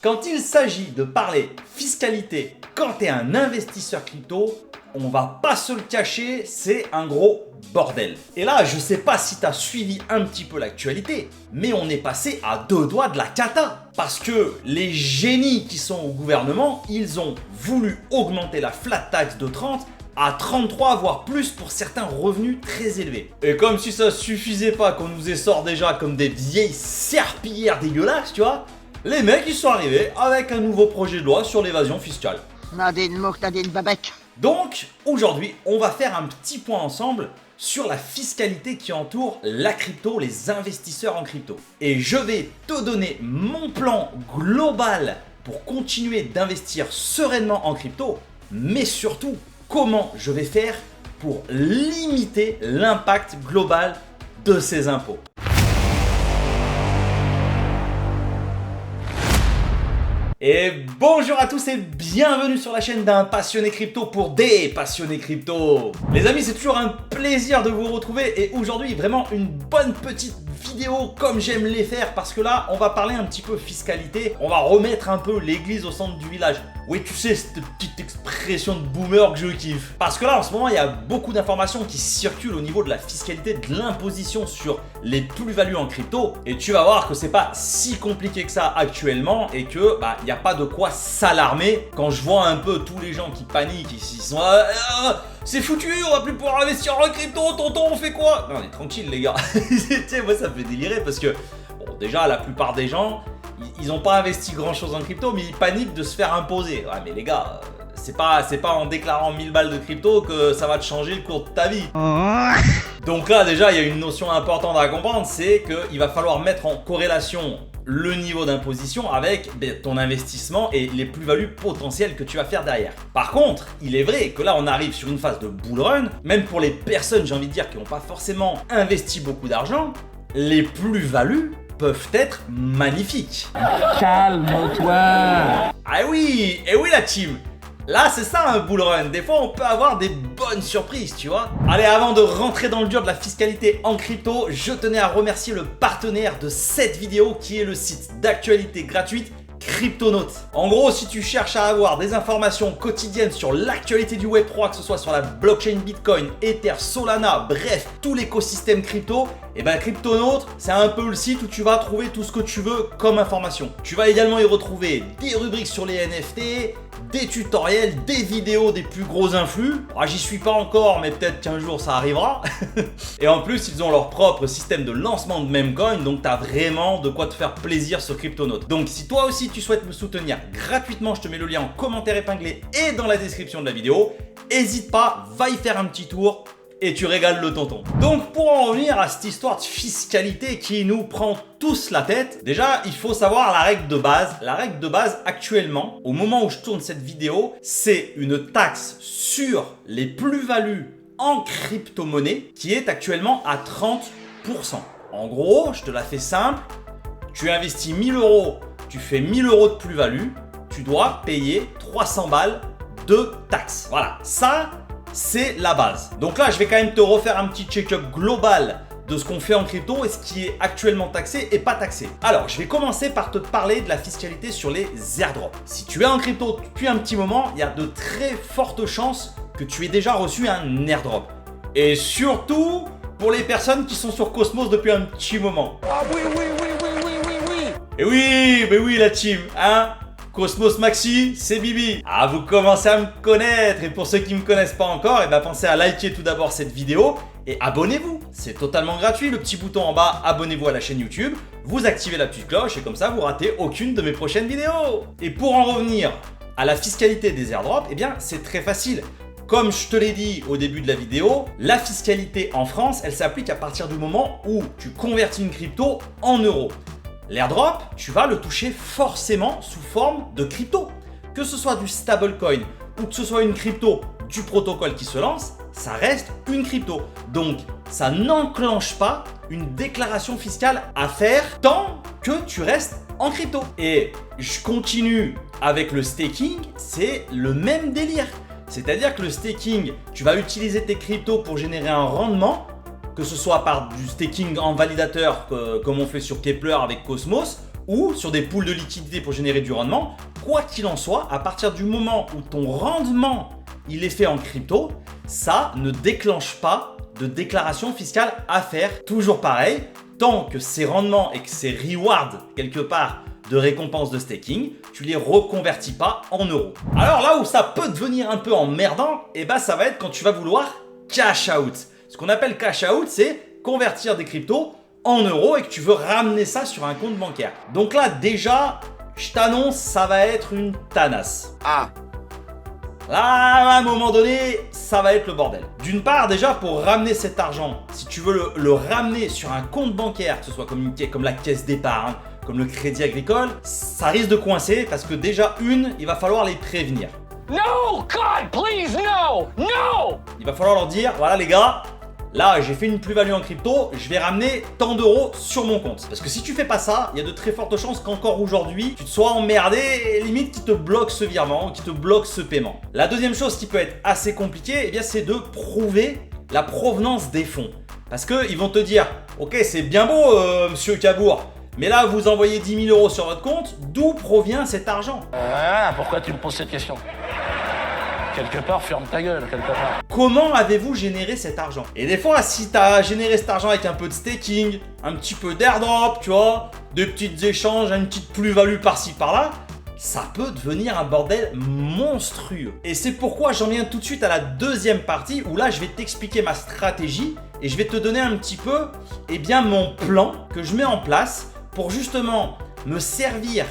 Quand il s'agit de parler fiscalité quand tu es un investisseur crypto, on va pas se le cacher, c'est un gros bordel. Et là, je sais pas si tu as suivi un petit peu l'actualité, mais on est passé à deux doigts de la cata. Parce que les génies qui sont au gouvernement, ils ont voulu augmenter la flat tax de 30 à 33 voire plus pour certains revenus très élevés. Et comme si ça suffisait pas qu'on nous essore déjà comme des vieilles serpillières dégueulasses, tu vois, les mecs ils sont arrivés avec un nouveau projet de loi sur l'évasion fiscale. Nadine Mouk, Nadine Babek. Donc aujourd'hui, on va faire un petit point ensemble sur la fiscalité qui entoure la crypto, les investisseurs en crypto. Et je vais te donner mon plan global pour continuer d'investir sereinement en crypto, mais surtout comment je vais faire pour limiter l'impact global de ces impôts. Et bonjour à tous et bienvenue sur la chaîne d'un passionné crypto pour des passionnés crypto. Les amis, c'est toujours un plaisir de vous retrouver et aujourd'hui vraiment une bonne petite vidéo comme j'aime les faire parce que là on va parler un petit peu fiscalité, on va remettre un peu l'église au centre du village. Oui, tu sais, cette petite expression de boomer que je kiffe. Parce que là en ce moment il y a beaucoup d'informations qui circulent au niveau de la fiscalité, de l'imposition sur les plus-values en crypto et tu vas voir que c'est pas si compliqué que ça actuellement et que il n'y a pas de quoi s'alarmer quand je vois un peu tous les gens qui paniquent, ils sont c'est foutu, on va plus pouvoir investir en crypto, tonton, on fait quoi? Non, on est tranquille les gars. Moi ça me fait délirer parce que bon, déjà la plupart des gens ils n'ont pas investi grand chose en crypto mais ils paniquent de se faire imposer. Ouais mais les gars, c'est pas en déclarant 1000 balles de crypto que ça va te changer le cours de ta vie. Donc là déjà il y a une notion importante à comprendre, c'est qu'il va falloir mettre en corrélation le niveau d'imposition avec ton investissement et les plus-values potentielles que tu vas faire derrière. Par contre, il est vrai que là on arrive sur une phase de bull run, même pour les personnes, j'ai envie de dire, qui n'ont pas forcément investi beaucoup d'argent, les plus-values peuvent être magnifiques. Calme-toi. Ah oui, et oui la team. Là, c'est ça un bull run. Des fois, on peut avoir des bonnes surprises, tu vois. Allez, avant de rentrer dans le dur de la fiscalité en crypto, je tenais à remercier le partenaire de cette vidéo qui est le site d'actualité gratuite Cryptonote. En gros, si tu cherches à avoir des informations quotidiennes sur l'actualité du Web3, que ce soit sur la blockchain Bitcoin, Ether, Solana, bref, tout l'écosystème crypto, et Cryptonote, c'est un peu le site où tu vas trouver tout ce que tu veux comme information. Tu vas également y retrouver des rubriques sur les NFT, des tutoriels, des vidéos des plus gros influx. J'y suis pas encore, mais peut-être qu'un jour ça arrivera. Et en plus, ils ont leur propre système de lancement de memecoin, donc tu as vraiment de quoi te faire plaisir sur Cryptonote. Donc si toi aussi tu souhaites me soutenir gratuitement, je te mets le lien en commentaire épinglé et dans la description de la vidéo. N'hésite pas, va y faire un petit tour et tu régales le tonton. Donc pour en revenir à cette histoire de fiscalité qui nous prend tous la tête, déjà il faut savoir la règle de base. La règle de base actuellement, au moment où je tourne cette vidéo, c'est une taxe sur les plus-values en crypto-monnaie qui est actuellement à 30%. En gros, je te la fais simple, tu investis 1000 €, tu fais 1000 € de plus-value, tu dois payer 300 balles de taxe. Voilà, ça c'est la base. Donc là, je vais quand même te refaire un petit check-up global de ce qu'on fait en crypto et ce qui est actuellement taxé et pas taxé. Alors, je vais commencer par te parler de la fiscalité sur les airdrops. Si tu es en crypto depuis un petit moment, il y a de très fortes chances que tu aies déjà reçu un airdrop. Et surtout pour les personnes qui sont sur Cosmos depuis un petit moment. Ah oui. Et oui, mais oui la team, hein? Cosmos Maxi, c'est Bibi. Ah, vous commencez à me connaître et pour ceux qui ne me connaissent pas encore, pensez à liker tout d'abord cette vidéo et abonnez-vous. C'est totalement gratuit, le petit bouton en bas, abonnez-vous à la chaîne YouTube, vous activez la petite cloche et comme ça vous ratez aucune de mes prochaines vidéos. Et pour en revenir à la fiscalité des airdrops, c'est très facile. Comme je te l'ai dit au début de la vidéo, la fiscalité en France, elle s'applique à partir du moment où tu convertis une crypto en euros. L'airdrop, tu vas le toucher forcément sous forme de crypto. Que ce soit du stablecoin ou que ce soit une crypto du protocole qui se lance, ça reste une crypto. Donc, ça n'enclenche pas une déclaration fiscale à faire tant que tu restes en crypto. Et je continue avec le staking, c'est le même délire. C'est-à-dire que le staking, tu vas utiliser tes cryptos pour générer un rendement, que ce soit par du staking en validateur comme on fait sur Keplr avec Cosmos, ou sur des pools de liquidité pour générer du rendement. Quoi qu'il en soit, à partir du moment où ton rendement il est fait en crypto, ça ne déclenche pas de déclaration fiscale à faire. Toujours pareil, tant que ces rendements et que ces rewards quelque part de récompenses de staking, tu les reconvertis pas en euros. Alors là où ça peut devenir un peu emmerdant, et bah ça va être quand tu vas vouloir cash out. Ce qu'on appelle cash out, c'est convertir des cryptos en euros et que tu veux ramener ça sur un compte bancaire. Donc là déjà, je t'annonce, ça va être une tanasse. Ah, Là, à un moment donné, ça va être le bordel. D'une part, déjà, pour ramener cet argent, si tu veux le ramener sur un compte bancaire, que ce soit comme la caisse d'épargne, comme le crédit agricole, ça risque de coincer parce que déjà, il va falloir les prévenir. No, God, please, no, no! Il va falloir leur dire, voilà les gars, là j'ai fait une plus-value en crypto, je vais ramener tant d'euros sur mon compte. Parce que si tu fais pas ça, il y a de très fortes chances qu'encore aujourd'hui, tu te sois emmerdé et limite qui te bloque ce virement, qui te bloque ce paiement. La deuxième chose qui peut être assez compliquée, eh bien, c'est de prouver la provenance des fonds. Parce qu'ils vont te dire, ok c'est bien beau monsieur Cabour, mais là vous envoyez 10 000 euros sur votre compte, d'où provient cet argent ? Ah, pourquoi tu me poses cette question? Quelque part, ferme ta gueule, quelque part. Comment avez-vous généré cet argent? Et des fois, si tu as généré cet argent avec un peu de staking, un petit peu d'airdrop, tu vois, des petits échanges, une petite plus-value par-ci par-là, ça peut devenir un bordel monstrueux. Et c'est pourquoi j'en viens tout de suite à la deuxième partie où là, je vais t'expliquer ma stratégie et je vais te donner un petit peu, eh bien, mon plan que je mets en place pour justement me servir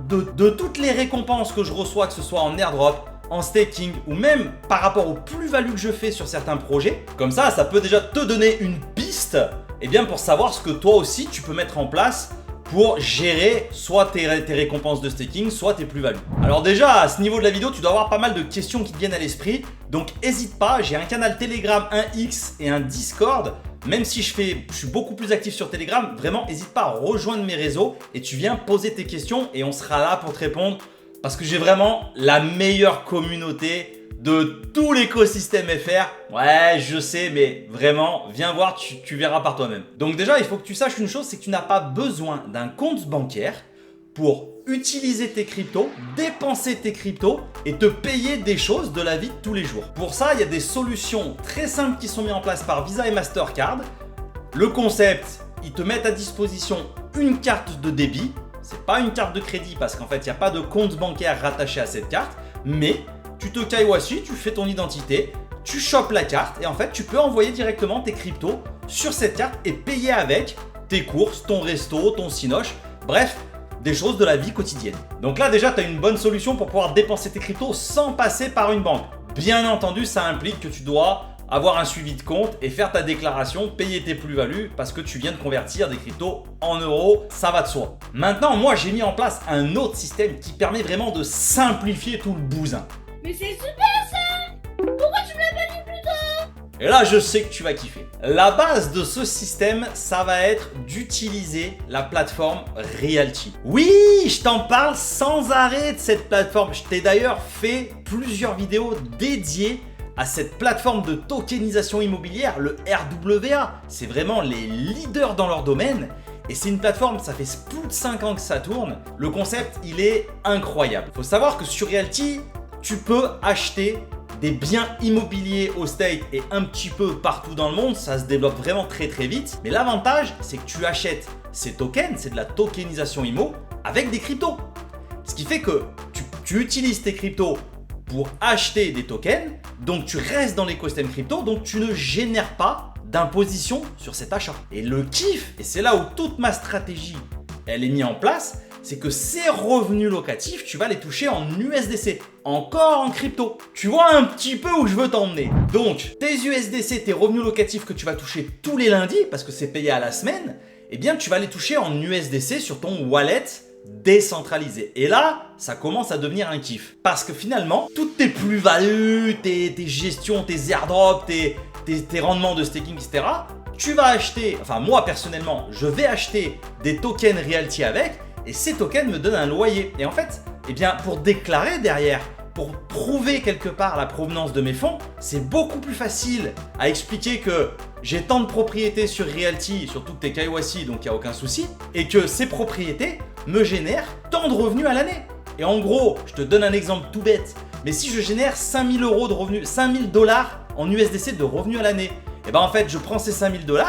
de toutes les récompenses que je reçois, que ce soit en airdrop, en staking ou même par rapport aux plus-values que je fais sur certains projets. Comme ça peut déjà te donner une piste eh bien, pour savoir ce que toi aussi tu peux mettre en place pour gérer soit tes récompenses de staking, soit tes plus-values. Alors déjà, à ce niveau de la vidéo, tu dois avoir pas mal de questions qui te viennent à l'esprit. Donc n'hésite pas, j'ai un canal Telegram, un X et un Discord. Même si je suis beaucoup plus actif sur Telegram, vraiment n'hésite pas à rejoindre mes réseaux et tu viens poser tes questions et on sera là pour te répondre. Parce que j'ai vraiment la meilleure communauté de tout l'écosystème FR. Ouais, je sais, mais vraiment, viens voir, tu verras par toi-même. Donc déjà, il faut que tu saches une chose, c'est que tu n'as pas besoin d'un compte bancaire pour utiliser tes cryptos, dépenser tes cryptos et te payer des choses de la vie de tous les jours. Pour ça, il y a des solutions très simples qui sont mises en place par Visa et Mastercard. Le concept, ils te mettent à disposition une carte de débit. C'est pas une carte de crédit parce qu'en fait, il n'y a pas de compte bancaire rattaché à cette carte. Mais tu te KYC, tu fais ton identité, tu chopes la carte et en fait, tu peux envoyer directement tes cryptos sur cette carte et payer avec tes courses, ton resto, ton cinoche. Bref, des choses de la vie quotidienne. Donc là, déjà, tu as une bonne solution pour pouvoir dépenser tes cryptos sans passer par une banque. Bien entendu, ça implique que tu dois avoir un suivi de compte et faire ta déclaration, payer tes plus-values parce que tu viens de convertir des cryptos en euros, ça va de soi. Maintenant, moi j'ai mis en place un autre système qui permet vraiment de simplifier tout le bousin. Mais c'est super ça! Pourquoi tu me l'as pas dit plus tôt? Et là, je sais que tu vas kiffer. La base de ce système, ça va être d'utiliser la plateforme Realty. Oui, je t'en parle sans arrêt de cette plateforme. Je t'ai d'ailleurs fait plusieurs vidéos dédiées à cette plateforme de tokenisation immobilière, le RWA. C'est vraiment les leaders dans leur domaine. Et c'est une plateforme, ça fait plus de 5 ans que ça tourne. Le concept, il est incroyable. Il faut savoir que sur Realty, tu peux acheter des biens immobiliers au States et un petit peu partout dans le monde. Ça se développe vraiment très très vite. Mais l'avantage, c'est que tu achètes ces tokens, c'est de la tokenisation immo, avec des cryptos. Ce qui fait que tu utilises tes cryptos pour acheter des tokens, donc tu restes dans l'écosystème crypto, donc tu ne génères pas d'imposition sur cet achat. Et le kiff, et c'est là où toute ma stratégie elle est mise en place, c'est que ces revenus locatifs, tu vas les toucher en USDC, encore en crypto. Tu vois un petit peu où je veux t'emmener. Donc tes USDC, tes revenus locatifs que tu vas toucher tous les lundis, parce que c'est payé à la semaine, eh bien tu vas les toucher en USDC sur ton wallet décentralisé. Et là, ça commence à devenir un kiff. Parce que finalement, toutes tes plus-values, tes gestions, tes airdrops, tes rendements de staking, etc., tu vas acheter, enfin moi personnellement, je vais acheter des tokens Realty avec, et ces tokens me donnent un loyer. Et en fait, eh bien, pour déclarer derrière, pour prouver quelque part la provenance de mes fonds, c'est beaucoup plus facile à expliquer que j'ai tant de propriétés sur Realty, surtout que t'es KYC donc il n'y a aucun souci, et que ces propriétés me génèrent tant de revenus à l'année. Et en gros, je te donne un exemple tout bête, mais si je génère 5000 € de revenus, 5000 $ en USDC de revenus à l'année, et ben en fait je prends ces 5000 $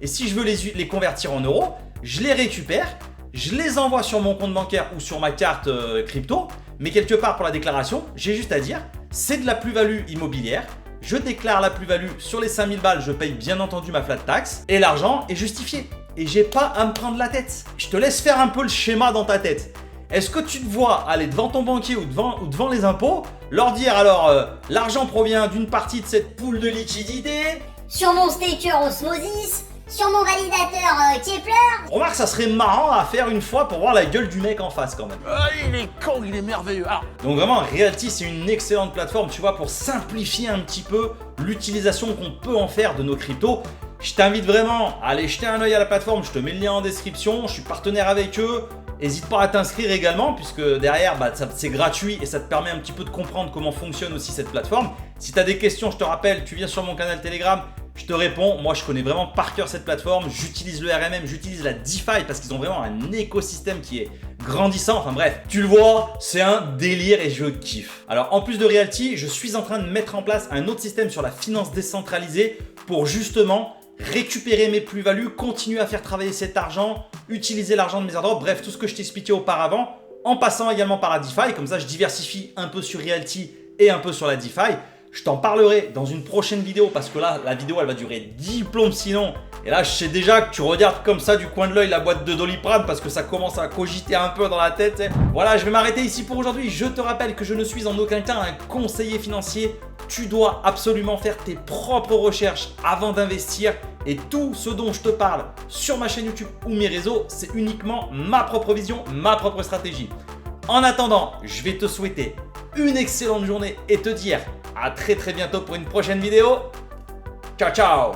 et si je veux les convertir en euros, je les récupère, je les envoie sur mon compte bancaire ou sur ma carte crypto, mais quelque part pour la déclaration, j'ai juste à dire, c'est de la plus-value immobilière, je déclare la plus-value sur les 5000 balles, je paye bien entendu ma flat tax, et l'argent est justifié. Et j'ai pas à me prendre la tête. Je te laisse faire un peu le schéma dans ta tête. Est-ce que tu te vois aller devant ton banquier ou devant les impôts, leur dire alors, l'argent provient d'une partie de cette pool de liquidité, Sur mon staker Osmosis, sur mon validateur Kepler. remarque, ça serait marrant à faire une fois pour voir la gueule du mec en face quand même. Ah, il est con, il est merveilleux. Ah. Donc vraiment, Realty, c'est une excellente plateforme, tu vois, pour simplifier un petit peu l'utilisation qu'on peut en faire de nos cryptos. Je t'invite vraiment à aller jeter un œil à la plateforme, je te mets le lien en description, je suis partenaire avec eux. N'hésite pas à t'inscrire également, puisque derrière, c'est gratuit et ça te permet un petit peu de comprendre comment fonctionne aussi cette plateforme. Si tu as des questions, je te rappelle, tu viens sur mon canal Telegram, je te réponds. Moi, je connais vraiment par cœur cette plateforme. J'utilise le RMM, j'utilise la DeFi parce qu'ils ont vraiment un écosystème qui est grandissant. Enfin bref, tu le vois, c'est un délire et je kiffe. Alors, en plus de Realty, je suis en train de mettre en place un autre système sur la finance décentralisée pour justement récupérer mes plus-values, continuer à faire travailler cet argent, utiliser l'argent de mes airdrops, bref, tout ce que je t'expliquais auparavant, en passant également par la DeFi. Comme ça, je diversifie un peu sur Realty et un peu sur la DeFi. Je t'en parlerai dans une prochaine vidéo parce que là, la vidéo, elle va durer 10 plombes sinon. Et là, je sais déjà que tu regardes comme ça du coin de l'œil la boîte de Doliprane parce que ça commence à cogiter un peu dans la tête. Voilà, je vais m'arrêter ici pour aujourd'hui. Je te rappelle que je ne suis en aucun cas un conseiller financier. Tu dois absolument faire tes propres recherches avant d'investir. Et tout ce dont je te parle sur ma chaîne YouTube ou mes réseaux, c'est uniquement ma propre vision, ma propre stratégie. En attendant, je vais te souhaiter une excellente journée et te dire à très bientôt pour une prochaine vidéo. Ciao ciao!